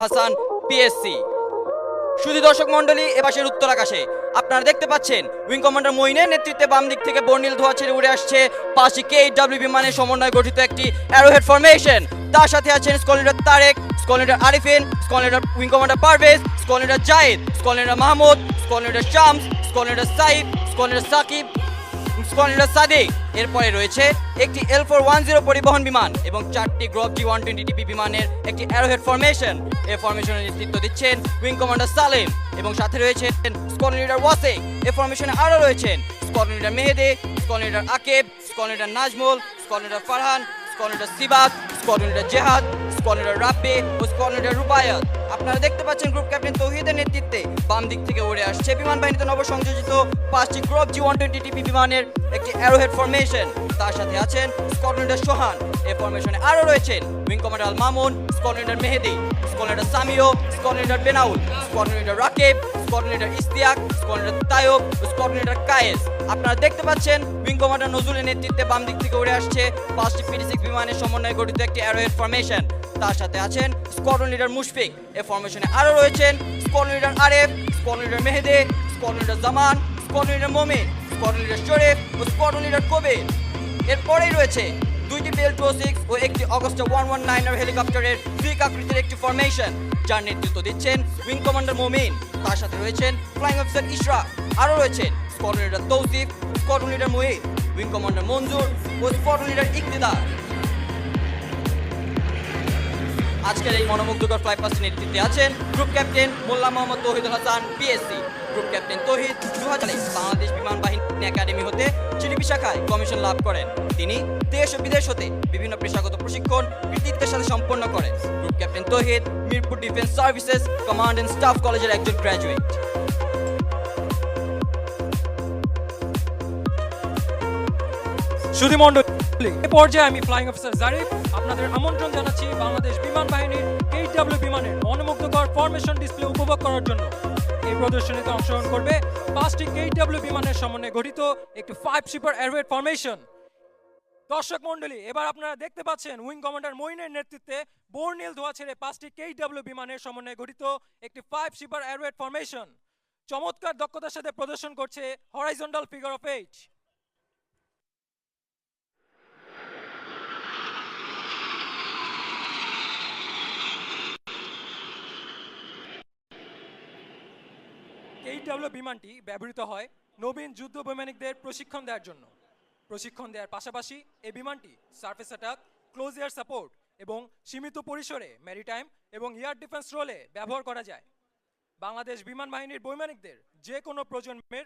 Hasan PSC. শুধু দর্শক মন্ডলী, এপাশের উত্তর আকাশে আপনারা দেখতে পাচ্ছেন উইং কমান্ডার মঈনের নেতৃত্বে বাম দিক থেকে বর্ণিল ধোঁয়া ছেড়ে উড়ে আসছে 5টি K-8W বিমানের সমন্বয়ে গঠিত একটি অ্যারোহেড ফরমেশন। তার সাথে আছেন squad leader Tareq, squad leader Arifin, squad leader wing commander Parvez, squad leader Zahid, squad leader Mahmud, squad leader Shams, squad leader Saif, squad leader Sakib, squad leader Sadiq. এরপরে রয়েছে একটি L410 পরিবহন বিমান এবং 4টি গ্রুপ G120TP বিমানের একটি অ্যারোহেড ফরমেশন। এই ফরমেশনের নেতৃত্ব দিচ্ছেন উইং কমান্ডার সালেম এবং সাথে রয়েছেন স্কোয়াড লিডার ওয়াসিক। এই ফরমেশনে আরও রয়েছেন squad leader Mehedi, squad leader Akib, squad leader Nazmul, squad leader Farhan, squad leader Sibat, squad leader Jehad, squad leader Rabbi ও স্কোয়াড লিডার রুবায়াত। আপনারা দেখতে পাচ্ছেন গ্রুপ ক্যাপ্টেন তৌহিদের নেতৃত্বে বাম দিক থেকে উড়ে আসছে বিমান বাহিনীতে নবসংযোজিত 5টি গ্রুপ G120TP বিমানের একটি অ্যারোহেড ফরমেশন। তার সাথে আছেন স্কোয়াড লিডার সোহান। এই ফরমেশনে আরও রয়েছেন wing commander Al Mamun, squad leader Mehedi, squad leader Samio, squad leader Benaul, squad leader Rakib, squad leader Istiak, squad leader Tayeb ও স্কোয়াড লিডার কায়েস। আপনারা দেখতে পাচ্ছেন উইং কমান্ডার নজরুলের নেতৃত্বে বাম দিক থেকে উড়ে আসছে 5টি PD6 বিমানের সমন্বয়ে গঠিত একটি অ্যারোহেড ফরমেশন। তার সাথে আছেন স্কোয়াড্রন লিডার মুশফিক। এই ফরমেশনে আরও রয়েছেন squadron leader Aref, squadron leader Mehedi, squadron leader Zaman, squadron leader Momin, squadron leader Sharif ও স্কোয়াড্রন লিডার কবির। এরপরেই রয়েছে 2টি BL-206 ও একটি অগস্টা 119 হেলিকপ্টারের গ্রিক আকৃতির একটি ফরমেশন, যার নেতৃত্ব দিচ্ছেন উইং কমান্ডার মোমিন। তার সাথে রয়েছেন ফ্লাইং অফিসার ইশরাক। আরও রয়েছেন squadron leader Tousif, squadron leader Muhit, wing commander Manzur ও স্কোয়াড্রন লিডার ইকতিদার। আজকের এই মনোমুগ্ধকর ফ্লাই পাস্টের নেতৃত্বে আছেন group captain Molla Mohammad Tauhidul Hasan PSC. Group captain Tauhid 2000 Bangladesh বিমান বাহিনী একাডেমি হতে চিলিপি শাখায় কমিশন লাভ করেন। তিনি দেশ ও বিদেশ হতে বিভিন্ন পেশাগত প্রশিক্ষণ কৃতিত্বের সাথে সম্পন্ন করেন। Group captain Tauhid Mirpur defence services command and staff কলেজের একজন গ্র্যাজুয়েট। সুধীমণ্ডলী, এ পর্যায়ে আমি ফ্লাইং অফিসার জারিফ আপনাদের আমন্ত্রণ জানাচ্ছি বাংলাদেশ বিমান বাহিনীর K-8W বিমানের মনোমুগ্ধকর ফরমেশন ডিসপ্লে উপভোগ করার জন্য। এই প্রদর্শনীতে অংশগ্রহণ করবে 5টি K-8W বিমানের সমন্বয়ে গঠিত একটি 5-শিপার অ্যারোহেড ফরমেশন। দর্শক মণ্ডলী, এবার আপনারা দেখতে পাচ্ছেন উইং কমান্ডার মঈনের নেতৃত্বে বর্ণিল ধোঁয়া ছেড়ে 5টি K-8W বিমানের সমন্বয়ে গঠিত একটি 5-শিপার অ্যারোহেড ফরমেশন চমৎকার দক্ষতার সাথে প্রদর্শন করছে হরাইজন্টাল ফিগার অফ 8। K-8W বিমানটি ব্যবহৃত হয় নবীন যুদ্ধ বৈমানিকদের প্রশিক্ষণ দেওয়ার জন্য। প্রশিক্ষণ দেওয়ার পাশাপাশি এই বিমানটি surface attack, close air support এবং সীমিত পরিসরে ম্যারিটাইম এবং এয়ার ডিফেন্স রোলে ব্যবহার করা যায়। বাংলাদেশ বিমান বাহিনীর বৈমানিকদের যে কোনো প্রজন্মের